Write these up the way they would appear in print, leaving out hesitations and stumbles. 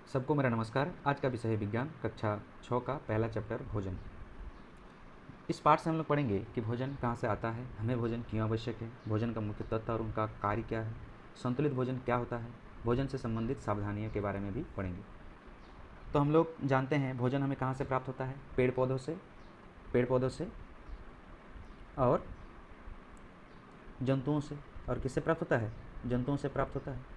सबको मेरा नमस्कार। आज का विषय है विज्ञान कक्षा 6 का पहला चैप्टर भोजन। इस पाठ से हम लोग पढ़ेंगे कि भोजन कहाँ से आता है, हमें भोजन क्यों आवश्यक है, भोजन का मुख्य तत्व और उनका कार्य क्या है, संतुलित भोजन क्या होता है, भोजन से संबंधित सावधानियों के बारे में भी पढ़ेंगे। तो हम लोग जानते हैं भोजन हमें कहाँ से प्राप्त होता है, पेड़ पौधों से और जंतुओं से। और किससे प्राप्त होता है? जंतुओं से प्राप्त होता है।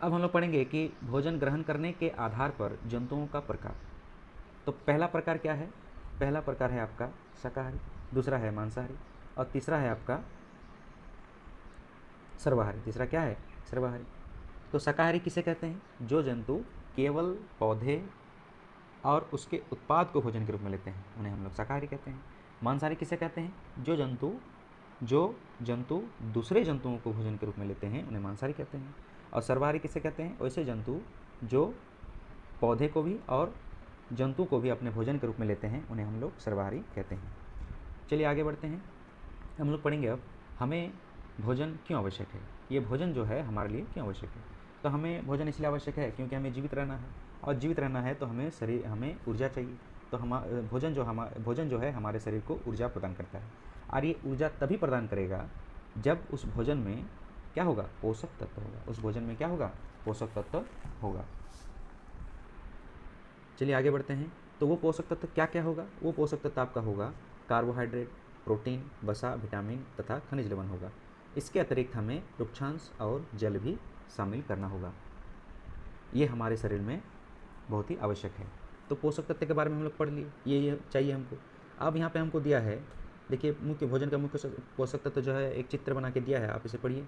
अब हम लोग पढ़ेंगे कि भोजन ग्रहण करने के आधार पर जंतुओं का प्रकार। तो पहला प्रकार क्या है? पहला प्रकार है आपका शाकाहारी, दूसरा है मांसाहारी और तीसरा है आपका सर्वाहारी। तीसरा क्या है? सर्वाहारी। तो शाकाहारी किसे कहते हैं? जो जंतु केवल पौधे और उसके उत्पाद को भोजन के रूप में लेते हैं, उन्हें हम लोग शाकाहारी कहते हैं। मांसाहारी किसे कहते हैं? जो जंतु दूसरे जंतुओं को भोजन के रूप में लेते हैं, उन्हें मांसाहारी कहते हैं। और सर्वाहारी किसे कहते हैं? वैसे जंतु जो पौधे को भी और जंतु को भी अपने भोजन के रूप में लेते हैं, उन्हें हम लोग सर्वाहारी कहते हैं। चलिए आगे बढ़ते हैं। हम लोग पढ़ेंगे अब हमें भोजन क्यों आवश्यक है। ये भोजन जो है हमारे लिए क्यों आवश्यक है? तो हमें भोजन इसलिए आवश्यक है क्योंकि हमें जीवित रहना है, और जीवित रहना है तो हमें ऊर्जा चाहिए। तो भोजन जो है हमारे शरीर को ऊर्जा प्रदान करता है, और ये ऊर्जा तभी प्रदान करेगा जब उस भोजन में क्या होगा? पोषक तत्व होगा। उस भोजन में क्या होगा? पोषक तत्व होगा। चलिए आगे बढ़ते हैं। तो वो पोषक तत्व क्या क्या होगा? वो पोषक तत्व आपका होगा कार्बोहाइड्रेट, प्रोटीन, वसा, विटामिन तथा खनिज लवण होगा। इसके अतिरिक्त हमें रुक्षांश और जल भी शामिल करना होगा। ये हमारे शरीर में बहुत ही आवश्यक है। तो पोषक तत्व के बारे में हम लोग पढ़ लिए, ये चाहिए हमको। अब यहाँ पे हमको दिया है, देखिए मुख्य भोजन का मुख्य पोषक तत्व जो है एक चित्र बना के दिया है, आप इसे पढ़िए।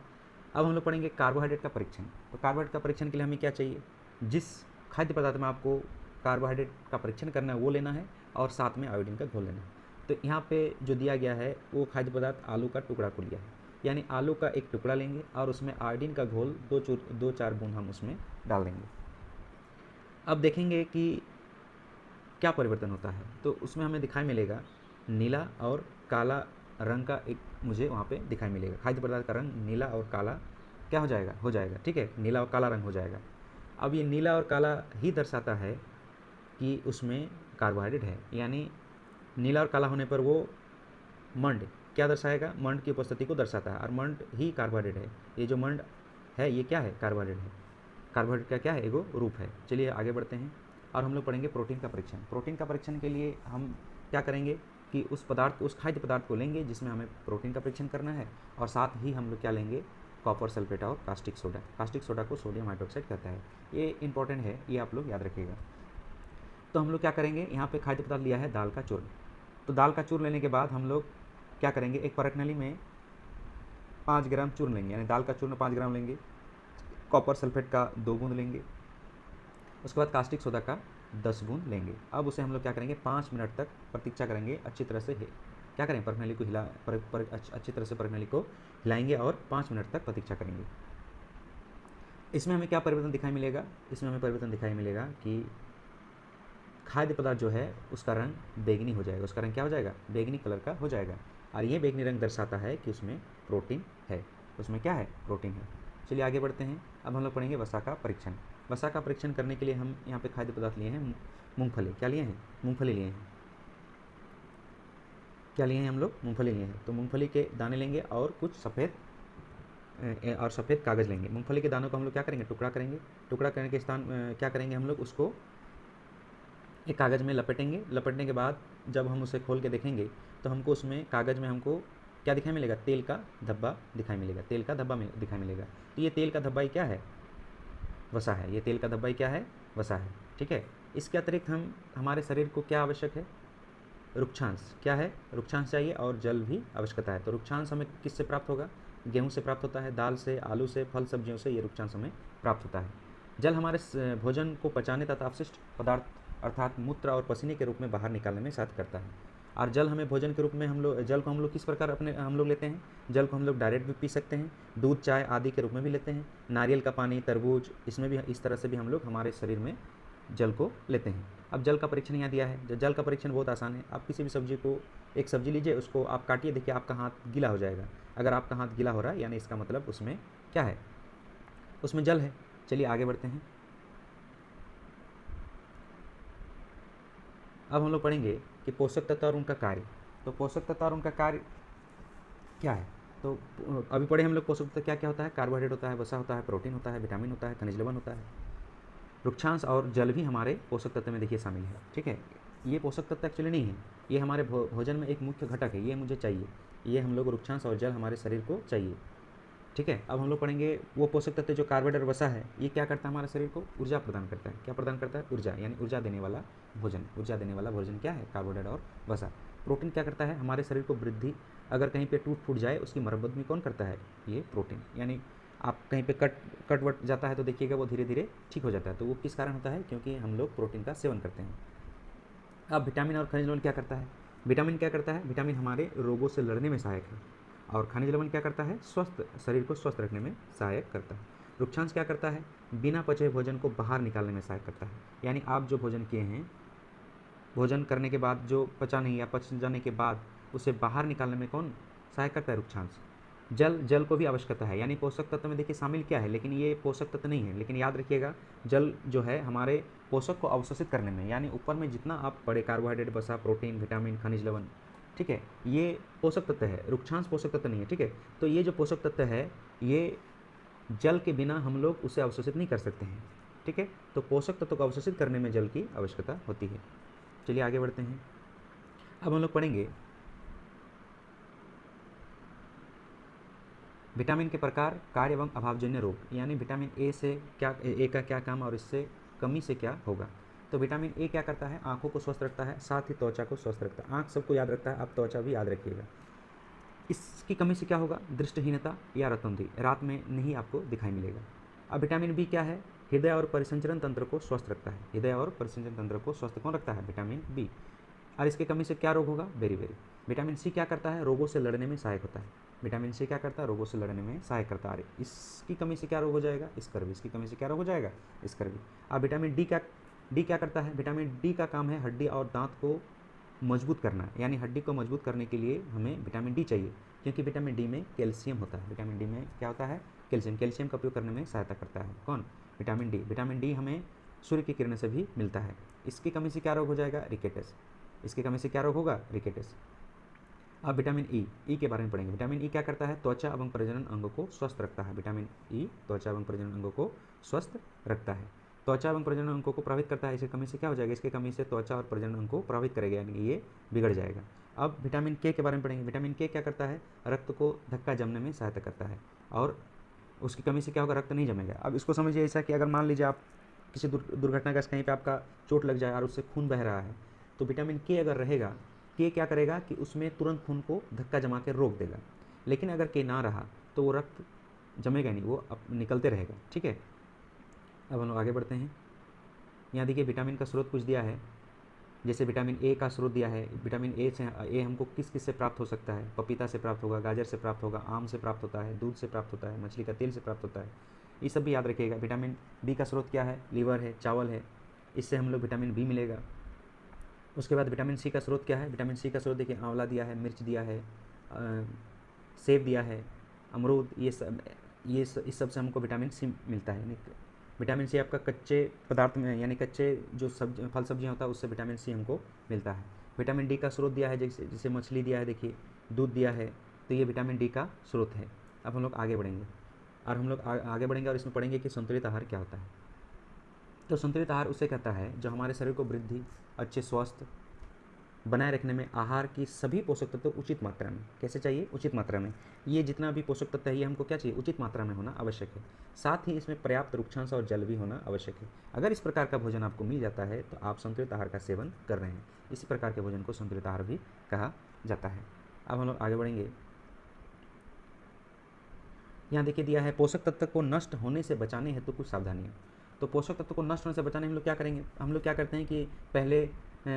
अब हम लोग पढ़ेंगे कार्बोहाइड्रेट का परीक्षण। तो कार्बोहाइड्रेट का परीक्षण के लिए हमें क्या चाहिए? जिस खाद्य पदार्थ में आपको कार्बोहाइड्रेट का परीक्षण करना है वो लेना है, और साथ में आयोडीन का घोल लेना है। तो यहाँ पे जो दिया गया है वो खाद्य पदार्थ आलू का टुकड़ा को लिया है, यानी आलू का एक टुकड़ा लेंगे और उसमें आयोडीन का घोल 2-4 बूंद हम उसमें डाल देंगे। अब देखेंगे कि क्या परिवर्तन होता है। तो उसमें हमें दिखाई मिलेगा नीला और काला रंग का एक मुझे वहाँ पे दिखाई मिलेगा। खाद्य पदार्थ का रंग नीला और काला क्या हो जाएगा, ठीक है, नीला और काला रंग हो जाएगा। अब ये नीला और काला ही दर्शाता है कि उसमें कार्बोहाइड्रेट है, यानी नीला और काला होने पर वो मंड क्या दर्शाएगा? मंड की उपस्थिति को दर्शाता है, और मंड ही कार्बोहाइड्रेट है। ये जो मंड है ये क्या है? कार्बोहाइड्रेट है। कार्बोहाइड्रेट का क्या है? एगो रूप है। चलिए आगे बढ़ते हैं और हम लोग पढ़ेंगे प्रोटीन का परीक्षण। प्रोटीन का परीक्षण के लिए हम क्या करेंगे कि उस खाद्य पदार्थ को लेंगे जिसमें हमें प्रोटीन का परीक्षण करना है, और साथ ही हम लोग क्या लेंगे? कॉपर सल्फेट और कास्टिक सोडा। कास्टिक सोडा को सोडियम हाइड्रोक्साइड कहता है। ये इंपॉर्टेंट है, ये आप लोग याद रखिएगा। तो हम लोग क्या करेंगे? यहाँ पे खाद्य पदार्थ लिया है दाल का चूर्ण। तो दाल का चूर्ण लेने के बाद हम लोग क्या करेंगे? एक परख नली में 5 ग्राम चूर्ण लेंगे, यानी दाल का चूर्ण 5 ग्राम लेंगे, कॉपर सल्फेट का 2 बूंद लेंगे, उसके बाद कास्टिक सोडा का 10 बूंद लेंगे। अब उसे हम लोग क्या करेंगे? 5 मिनट तक प्रतीक्षा करेंगे। अच्छी तरह से क्या करें? परख नली को अच्छी तरह से परख नली को हिलाएंगे और 5 मिनट तक प्रतीक्षा करेंगे। इसमें हमें क्या परिवर्तन दिखाई मिलेगा? इसमें हमें परिवर्तन दिखाई मिलेगा कि खाद्य पदार्थ जो है उसका रंग बैंगनी हो जाएगा। उसका रंग क्या हो जाएगा? बैंगनी कलर का हो जाएगा, और ये बैंगनी रंग दर्शाता है कि उसमें प्रोटीन है। उसमें क्या है? प्रोटीन है। चलिए आगे बढ़ते हैं। अब हम लोग पढ़ेंगे वसा का परीक्षण। वसा का परीक्षण करने के लिए हम यहाँ पे खाद्य पदार्थ लिए हैं मूंगफली। क्या लिए हैं? मूंगफली लिए हैं। क्या लिए हैं हम लोग? मूंगफली लिए हैं। तो मूंगफली के दाने लेंगे और कुछ सफ़ेद कागज़ लेंगे। मूंगफली के दानों को हम लोग क्या करेंगे? टुकड़ा करेंगे। टुकड़ा करने के स्थान क्या करेंगे हम लोग? उसको एक कागज़ में लपेटेंगे। लपेटने के बाद जब हम उसे खोल के देखेंगे तो हमको उसमें कागज़ में हमको क्या दिखाई मिलेगा? तेल का धब्बा दिखाई मिलेगा। तेल का धब्बा दिखाई मिलेगा। तो ये तेल का धब्बा ही क्या है? वसा है। ये तेल का धब्बा ही क्या है? वसा है। ठीक है। इसके अतिरिक्त हमारे शरीर को क्या आवश्यक है? रुक्षांश। क्या है? रुक्षांश चाहिए, और जल भी आवश्यकता है। तो रुक्षांश हमें किससे प्राप्त होगा? गेहूँ से प्राप्त होता है, दाल से, आलू से, फल सब्जियों से ये रुक्षांश हमें प्राप्त होता है। जल हमारे भोजन को पचाने तथा अवशिष्ट पदार्थ अर्थात मूत्र और पसीने के रूप में बाहर निकालने में सहायता करता है। और जल हमें भोजन के रूप में जल को हम लोग किस प्रकार हम लोग लेते हैं? जल को हम लोग डायरेक्ट भी पी सकते हैं, दूध, चाय आदि के रूप में भी लेते हैं, नारियल का पानी, तरबूज, इसमें भी इस तरह से भी हम लोग हमारे शरीर में जल को लेते हैं। अब जल का परीक्षण यहाँ दिया है। जल का परीक्षण बहुत आसान है। आप किसी भी सब्जी को, एक सब्जी लीजिए, उसको आप काटिए, देखिए आपका हाथ गीला हो जाएगा। अगर आपका हाथ गीला हो रहा है यानी इसका मतलब उसमें क्या है? उसमें जल है। चलिए आगे बढ़ते हैं। अब हम लोग पढ़ेंगे कि पोषक तत्व और उनका कार्य। तो पोषक तत्व और उनका कार्य क्या है? तो अभी पढ़े हम लोग पोषक तत्व क्या क्या होता है। कार्बोहाइड्रेट होता है, वसा होता है, प्रोटीन होता है, विटामिन होता है, खनिज लवण होता है, वृक्षांश और जल भी हमारे पोषक तत्व में देखिए शामिल है। ठीक है, ये पोषक तत्व एक्चुअली नहीं है, ये हमारे भोजन में एक मुख्य घटक है, ये मुझे चाहिए, ये हम लोग वृक्षांश और जल हमारे शरीर को चाहिए। ठीक है, अब हम लोग पढ़ेंगे वो पोषक तत्व जो कार्बोहाइड्रेट और वसा है, ये क्या करता है हमारे शरीर को? ऊर्जा प्रदान करता है। क्या प्रदान करता है? ऊर्जा, यानी ऊर्जा देने वाला भोजन। ऊर्जा देने वाला भोजन क्या है? कार्बोहाइड्रेट और वसा। प्रोटीन क्या करता है? हमारे शरीर को वृद्धि, अगर कहीं पे टूट फूट जाए उसकी मरम्मत भी कौन करता है? ये प्रोटीन। यानी आप कहीं पे कट वट जाता है तो देखिएगा वो धीरे धीरे ठीक हो जाता है, तो वो किस कारण होता है? क्योंकि हम लोग प्रोटीन का सेवन करते हैं। अब विटामिन और खनिज लवण क्या करता है? विटामिन क्या करता है? विटामिन हमारे रोगों से लड़ने में सहायक है। और खनिज लवण क्या करता है? स्वस्थ शरीर को स्वस्थ रखने में सहायक करता है। वृक्षांश क्या करता है? बिना पचे हुए भोजन को बाहर निकालने में सहायक करता है। यानी आप जो भोजन किए हैं, भोजन करने के बाद जो पचा नहीं या पच जाने के बाद उसे बाहर निकालने में कौन सहायक करता है? वृक्षांश। जल को भी आवश्यकता है, यानी पोषक तत्व में देखिए शामिल क्या है, लेकिन ये पोषक तत्व नहीं है, लेकिन याद रखिएगा जल जो है हमारे पोषक को अवशोषित करने में, यानी ऊपर में जितना आप पढ़े कार्बोहाइड्रेट, वसा, प्रोटीन, विटामिन, खनिज लवण, ठीक है, ये पोषक तत्व है, वृक्षांश पोषक तत्व नहीं है। ठीक है, तो ये जो पोषक तत्व है ये जल के बिना हम लोग उसे अवशोषित नहीं कर सकते हैं। ठीक है, तो पोषक तत्व को अवशोषित करने में जल की आवश्यकता होती है। चलिए आगे बढ़ते हैं। अब हम लोग पढ़ेंगे विटामिन के प्रकार, कार्य एवं अभावजन्य रोग, यानी विटामिन ए से क्या, ए का क्या काम और इससे कमी से क्या होगा। तो विटामिन ए क्या करता है? आंखों को स्वस्थ रखता है, साथ ही त्वचा को स्वस्थ रखता है। आंख सबको याद रखता है, आप त्वचा भी याद रखिएगा। इसकी कमी से क्या होगा? दृष्टिहीनता या रतौंधी, रात में नहीं आपको दिखाई मिलेगा। अब विटामिन बी क्या है? हृदय और परिसंचरण तंत्र को स्वस्थ रखता है। हृदय और परिसंचरण तंत्र को स्वस्थ कौन रखता है? Vitamin B. और इसकी कमी से क्या रोग होगा? Very very. विटामिन सी क्या करता है? रोगों से लड़ने में सहायक होता है। विटामिन सी क्या करता है? रोगों से लड़ने में सहायक करता है। इसकी कमी से क्या रोग हो जाएगा? स्कर्वी। इसकी कमी से क्या रोग हो जाएगा? स्कर्वी। अब विटामिन डी क्या करता है? विटामिन डी का काम है हड्डी और दांत को मजबूत करना, यानी हड्डी को मजबूत करने के लिए हमें विटामिन डी चाहिए, क्योंकि विटामिन डी में कैल्शियम होता है। विटामिन डी में क्या होता है? कैल्शियम। कैल्शियम का उपयोग करने में सहायता करता है कौन? Vitamin D. विटामिन डी हमें सूर्य की किरणों से भी मिलता है। इसकी कमी से क्या रोग हो जाएगा? रिकेटस। इसकी कमी से क्या रोग होगा? रिकेटस। अब विटामिन ई के बारे में पढ़ेंगे। विटामिन ई क्या करता है? त्वचा एवं प्रजनन अंगों को स्वस्थ रखता है। विटामिन ई त्वचा एवं प्रजनन अंगों को स्वस्थ रखता है। त्वचा एवं प्रजनन अंगों को प्रभावित करता है, इसकी कमी से क्या हो जाएगा? इसकी कमी से त्वचा और प्रजनन अंग को प्रभावित करेगा, यानी कि ये बिगड़ जाएगा। अब विटामिन के बारे में पढ़ेंगे। विटामिन के क्या करता है? रक्त को धक्का जमने में सहायता करता है, और उसकी कमी से क्या होगा? रक्त नहीं जमेगा। अब इसको समझिए ऐसा कि अगर मान लीजिए आप किसी दुर्घटना का कहीं पे आपका चोट लग जाए और उससे खून बह रहा है, तो विटामिन के अगर रहेगा, के क्या करेगा कि उसमें तुरंत खून को धक्का जमा के रोक देगा। लेकिन अगर के ना रहा तो वो रक्त जमेगा नहीं, वो निकलते रहेगा। ठीक है, अब हम लोग आगे बढ़ते हैं। यहाँ देखिए विटामिन का स्रोत कुछ दिया है, जैसे विटामिन ए का स्रोत दिया है। विटामिन ए हमको किस किस से प्राप्त हो सकता है? पपीता से प्राप्त होगा, गाजर से प्राप्त होगा, आम से प्राप्त होता है, दूध से प्राप्त होता है, मछली का तेल से प्राप्त होता है। ये सब भी याद रखिएगा। विटामिन बी का स्रोत क्या है? लीवर है, चावल है, इससे हम लोग विटामिन बी मिलेगा। उसके बाद विटामिन सी का स्रोत क्या है? विटामिन सी का स्रोत देखिए आंवला दिया है, मिर्च दिया है, सेब दिया है, अमरूद, इस सब से हमको विटामिन सी मिलता है। विटामिन सी आपका कच्चे पदार्थ में, यानी कच्चे जो फल सब्जियाँ होता है उससे विटामिन सी हमको मिलता है। विटामिन डी का स्रोत दिया है, जैसे मछली दिया है, देखिए दूध दिया है, तो ये विटामिन डी का स्रोत है। अब हम लोग आगे बढ़ेंगे, और हम लोग आगे बढ़ेंगे और इसमें पढ़ेंगे कि संतुलित आहार क्या होता है। तो संतुलित आहार उसे कहता है जो हमारे शरीर को वृद्धि, अच्छे स्वास्थ्य बनाए रखने में आहार की सभी पोषक तत्व उचित मात्रा में, कैसे चाहिए? उचित मात्रा में। ये जितना भी पोषक तत्व है ये हमको क्या चाहिए? उचित मात्रा में होना आवश्यक है। साथ ही इसमें पर्याप्त वृक्षांश और जल भी होना आवश्यक है। अगर इस प्रकार का भोजन आपको मिल जाता है तो आप संतुलित आहार का सेवन कर रहे हैं। इसी प्रकार के भोजन को संतुलित आहार भी कहा जाता है। अब हम लोग आगे बढ़ेंगे। यहाँ देखिए दिया है पोषक तत्व को नष्ट होने से बचाने हेतु कुछ सावधानियाँ। तो पोषक तत्व को नष्ट होने से बचाने हम लोग क्या करेंगे? हम लोग क्या करते हैं कि पहले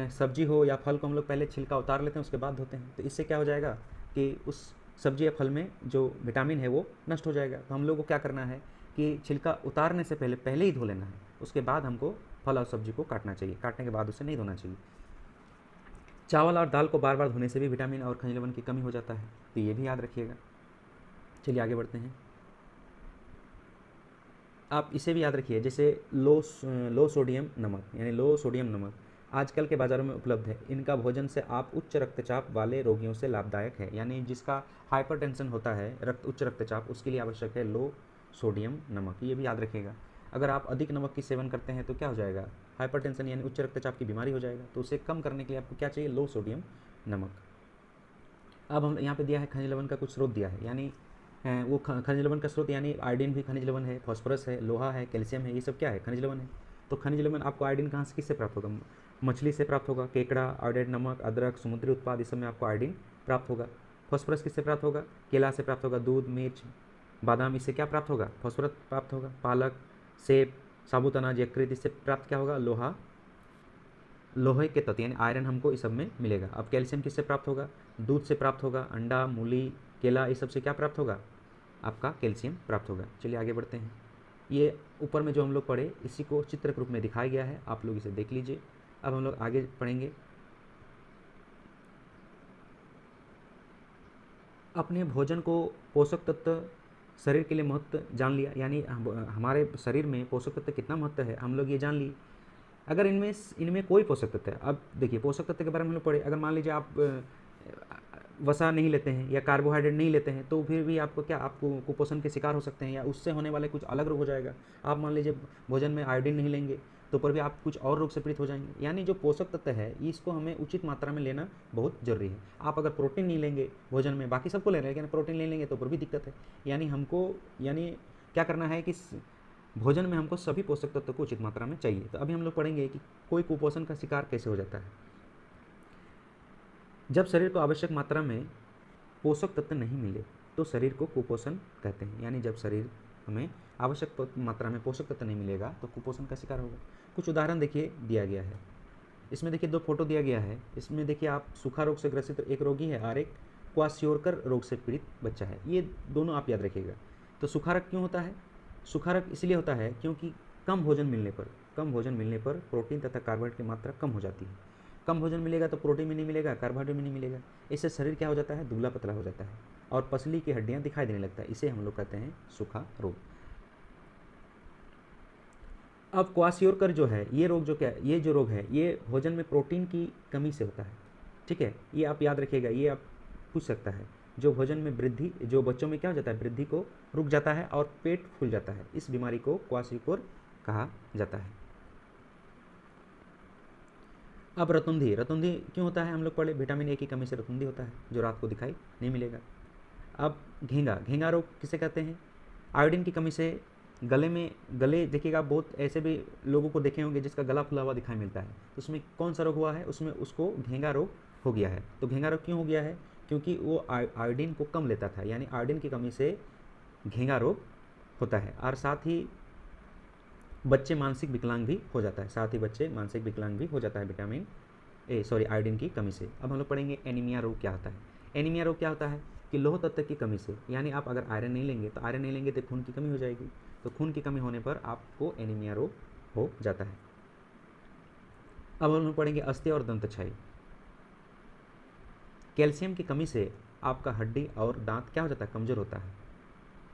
सब्जी हो या फल को हम लोग पहले छिलका उतार लेते हैं, उसके बाद धोते हैं। तो इससे क्या हो जाएगा कि उस सब्जी या फल में जो विटामिन है वो नष्ट हो जाएगा। तो हम लोग को क्या करना है कि छिलका उतारने से पहले ही धो लेना है, उसके बाद हमको फल और सब्जी को काटना चाहिए, काटने के बाद उसे नहीं धोना चाहिए। चावल और दाल को बार बार धोने से भी विटामिन और खनिज लवण की कमी हो जाता है, तो ये भी याद रखिएगा। चलिए आगे बढ़ते हैं। आप इसे भी याद रखिए, जैसे लो सोडियम नमक, यानी लो सोडियम नमक आजकल के बाज़ारों में उपलब्ध है। इनका भोजन से आप उच्च रक्तचाप वाले रोगियों से लाभदायक है, यानी जिसका हाइपरटेंशन होता है, उच्च रक्तचाप, उसके लिए आवश्यक है लो सोडियम नमक। ये भी याद रखिएगा, अगर आप अधिक नमक की सेवन करते हैं तो क्या हो जाएगा, हाइपरटेंशन यानी उच्च रक्तचाप की बीमारी हो जाएगा। तो उसे कम करने के लिए आपको क्या चाहिए, लो सोडियम नमक। अब हम यहाँ पे दिया है खनिज लवण का कुछ स्रोत दिया है, यानी वो खनिज लवण का स्रोत यानी आयोडीन भी खनिज लवण है, फास्फोरस है, लोहा है, कैल्शियम है, ये सब क्या है, खनिज लवण है। तो खनिज लवण आपको आयोडीन कहाँ से किससे प्राप्त होगा, मछली से प्राप्त होगा, केकड़ा, आयोडाइड नमक, अदरक, समुद्री उत्पाद, इस सब में आपको आयोडीन प्राप्त होगा। फास्फोरस किससे प्राप्त होगा, केला से प्राप्त होगा, दूध, मिर्च, बादाम, इससे क्या प्राप्त होगा, फास्फोरस प्राप्त होगा। पालक, सेब, साबुत अनाज, यकृत, इससे प्राप्त क्या होगा, लोहे के तत्व यानी आयरन हमको इस सब में मिलेगा। अब कैल्शियम किससे प्राप्त होगा, दूध से प्राप्त होगा, अंडा, मूली, केला, इस सब से क्या प्राप्त होगा, आपका कैल्शियम प्राप्त होगा। चलिए आगे बढ़ते हैं। ये ऊपर में जो हम लोग पढ़े इसी को चित्र के रूप में दिखाया गया है, आप लोग इसे देख लीजिए। अब हम लोग आगे पढ़ेंगे। अपने भोजन को पोषक तत्व शरीर के लिए महत्व जान लिया, यानी हमारे शरीर में पोषक तत्व कितना महत्व है हम लोग ये जान लिए। अगर इनमें कोई पोषक तत्व है, अब देखिए पोषक तत्व के बारे में हम लोग पढ़े, अगर मान लीजिए आप वसा नहीं लेते हैं या कार्बोहाइड्रेट नहीं लेते हैं तो फिर भी आपको क्या, आपको कुपोषण के शिकार हो सकते हैं या उससे होने वाले कुछ अलग रोग हो जाएगा। आप मान लीजिए भोजन में आयोडीन नहीं लेंगे तो पर भी आप कुछ और रोग से पीड़ित हो जाएंगे। यानी जो पोषक तत्व है इसको हमें उचित मात्रा में लेना बहुत जरूरी है। आप अगर प्रोटीन नहीं लेंगे भोजन में, बाकी सबको ले रहे हैं लेकिन प्रोटीन नहीं लेंगे तो पर भी दिक्कत है। यानी क्या करना है कि भोजन में हमको सभी पोषक तत्व को उचित मात्रा में चाहिए। तो अभी हम लोग पढ़ेंगे कि कोई कुपोषण का शिकार कैसे हो जाता है। जब शरीर को आवश्यक मात्रा में पोषक तत्व नहीं मिले तो शरीर को कुपोषण कहते हैं। यानी जब शरीर हमें आवश्यक मात्रा में पोषक तत्व नहीं मिलेगा तो कुपोषण का शिकार होगा। कुछ उदाहरण देखिए दिया गया है, इसमें देखिए 2 फोटो दिया गया है। इसमें देखिए आप सूखा रोग से ग्रसित एक रोगी है और एक क्वाशियोरकर रोग से पीड़ित बच्चा है। ये दोनों आप याद रखिएगा। तो सूखा रोग क्यों होता है, सूखा रोग इसलिए होता है क्योंकि कम भोजन मिलने पर प्रोटीन तथा कार्बोहाइड्रेट की मात्रा कम हो जाती है। कम भोजन मिलेगा तो प्रोटीन भी नहीं मिलेगा, कार्बोहाइड्रेट भी नहीं मिलेगा। इससे शरीर क्या हो जाता है, दुबला पतला हो जाता है और पसली की हड्डियां दिखाई देने लगता है। इसे हम लोग कहते हैं सूखा रोग। अब क्वाशियोरकर जो है ये जो रोग है ये भोजन में प्रोटीन की कमी से होता है। ठीक है, ये आप याद रखिएगा, ये आप पूछ सकता है। जो भोजन में वृद्धि, जो बच्चों में क्या हो जाता है, वृद्धि को रुक जाता है और पेट फूल जाता है, इस बीमारी को क्वाशियोरकर कहा जाता है। अब रतुंधी क्यों होता है हम लोग पढ़े, विटामिन ए की कमी से रतुंधी होता है जो रात को दिखाई नहीं मिलेगा। अब घेंगा रोग किसे कहते हैं, आयोडीन की कमी से गले देखिएगा, बहुत ऐसे भी लोगों को देखे होंगे जिसका गला फुला हुआ दिखाई मिलता है। तो उसमें कौन सा रोग हुआ है, उसमें उसको घेंगा रोग हो गया है। तो घेंगा रोग क्यों हो गया है, क्योंकि वो आयोडीन को कम लेता था, यानी आयोडीन की कमी से घेंगा रोग होता है। और साथ ही बच्चे मानसिक विकलांग भी हो जाता है, आयोडीन की कमी से। अब हम लोग पढ़ेंगे एनीमिया रोग क्या होता है। एनीमिया रोग क्या होता है कि लोह तत्व की कमी से, यानी आप अगर आयरन नहीं लेंगे तो खून की कमी हो जाएगी। तो खून की कमी होने पर आपको एनीमिया रोग हो जाता है। अब हम लोग पढ़ेंगे अस्थि और दंत क्षय। कैल्शियम की कमी से आपका हड्डी और दांत क्या हो जाता है, कमजोर होता है।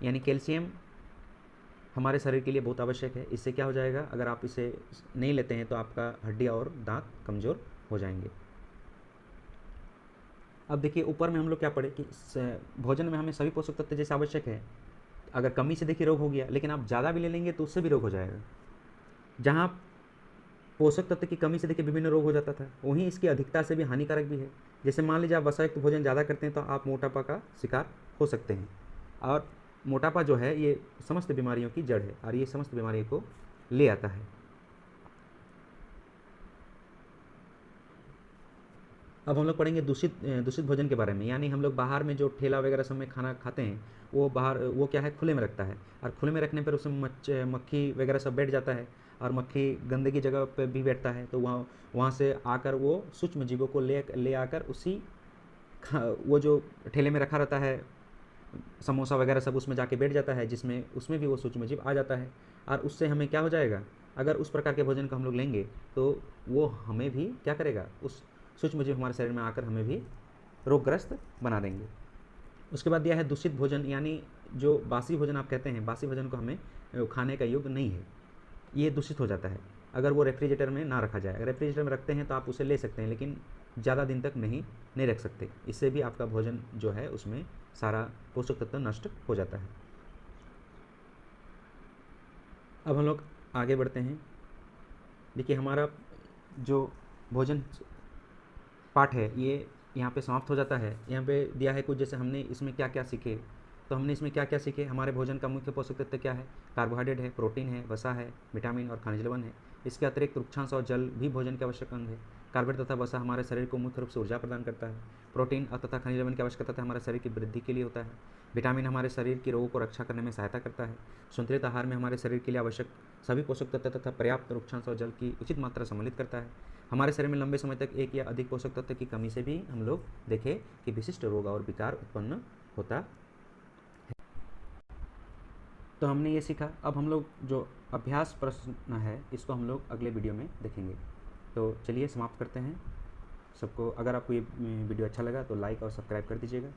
यानी कैल्शियम हमारे शरीर के लिए बहुत आवश्यक है। इससे क्या हो जाएगा, अगर आप इसे नहीं लेते हैं तो आपका हड्डी और दांत कमज़ोर हो जाएंगे। अब देखिए ऊपर में हम लोग क्या पढ़े कि भोजन में हमें सभी पोषक तत्व जैसे आवश्यक है। अगर कमी से देखिए रोग हो गया, लेकिन आप ज़्यादा भी ले लेंगे तो उससे भी रोग हो जाएगा। जहाँ पोषक तत्व की कमी से देखिए विभिन्न रोग हो जाता था, वहीं इसकी अधिकता से भी हानिकारक भी है। जैसे मान लीजिए आप वसायुक्त भोजन ज़्यादा करते हैं तो आप मोटापा का शिकार हो सकते हैं। और मोटापा जो है ये समस्त बीमारियों की जड़ है और ये समस्त बीमारियों को ले आता है। अब हम लोग पढ़ेंगे दूषित भोजन के बारे में। यानी हम लोग बाहर में जो ठेला वगैरह सब में खाना खाते हैं वो क्या है, खुले में रखता है और खुले में रखने पर उसमें मक्खी वगैरह सब बैठ जाता है और मक्खी गंदगी जगह पर भी बैठता है। तो वहाँ से आकर वो सूक्ष्म जीवों को ले आकर वो जो ठेले में रखा रहता है समोसा वगैरह सब उसमें जाके बैठ जाता है, उसमें भी वो सूक्ष्म जीव आ जाता है। और उससे हमें क्या हो जाएगा, अगर उस प्रकार के भोजन को हम लोग लेंगे तो वो हमें भी क्या करेगा, उस सूक्ष्म जीव हमारे शरीर में आकर हमें भी रोगग्रस्त बना देंगे। उसके बाद दिया है दूषित भोजन, यानी जो बासी भोजन आप कहते हैं, बासी भोजन को हमें खाने का योग्य नहीं है, ये दूषित हो जाता है। अगर वो रेफ्रिजरेटर में ना रखा जाए। अगर रेफ्रिजरेटर में रखते हैं तो आप उसे ले सकते हैं, लेकिन ज़्यादा दिन तक नहीं रख सकते। इससे भी आपका भोजन जो है उसमें सारा पोषक तत्व नष्ट हो जाता है। अब हम लोग आगे बढ़ते हैं। देखिए हमारा जो भोजन पाठ है ये यहाँ पे समाप्त हो जाता है। यहाँ पे दिया है कुछ, जैसे हमने इसमें क्या क्या सीखे। तो हमने इसमें क्या क्या सीखे, हमारे भोजन का मुख्य पोषक तत्व क्या है, कार्बोहाइड्रेट है, प्रोटीन है, वसा है, विटामिन और खनिज लवण है। इसके अतिरिक्त वृक्षांश और जल भी भोजन के आवश्यक अंग है। कार्बोहाइड्रेट तथा वसा हमारे शरीर को मुख्य रूप से ऊर्जा प्रदान करता है। प्रोटीन तथा खनिज लवण की आवश्यकता तथा हमारे शरीर की वृद्धि के लिए होता है। विटामिन हमारे शरीर की रोगों को रक्षा करने में सहायता करता है। संतुलित आहार में हमारे शरीर के लिए आवश्यक सभी पोषक तत्व तथा पर्याप्त वृक्षांश और जल की उचित मात्रा सम्मिलित करता है। हमारे शरीर में लंबे समय तक एक या अधिक पोषक तत्व की कमी से भी हम लोग देखें कि विशिष्ट रोग और विकार उत्पन्न होता है। तो हमने ये सीखा। अब हम लोग जो अभ्यास प्रश्न है इसको हम लोग अगले वीडियो में देखेंगे। तो चलिए समाप्त करते हैं। सबको, अगर आपको ये वीडियो अच्छा लगा तो लाइक और सब्सक्राइब कर दीजिएगा।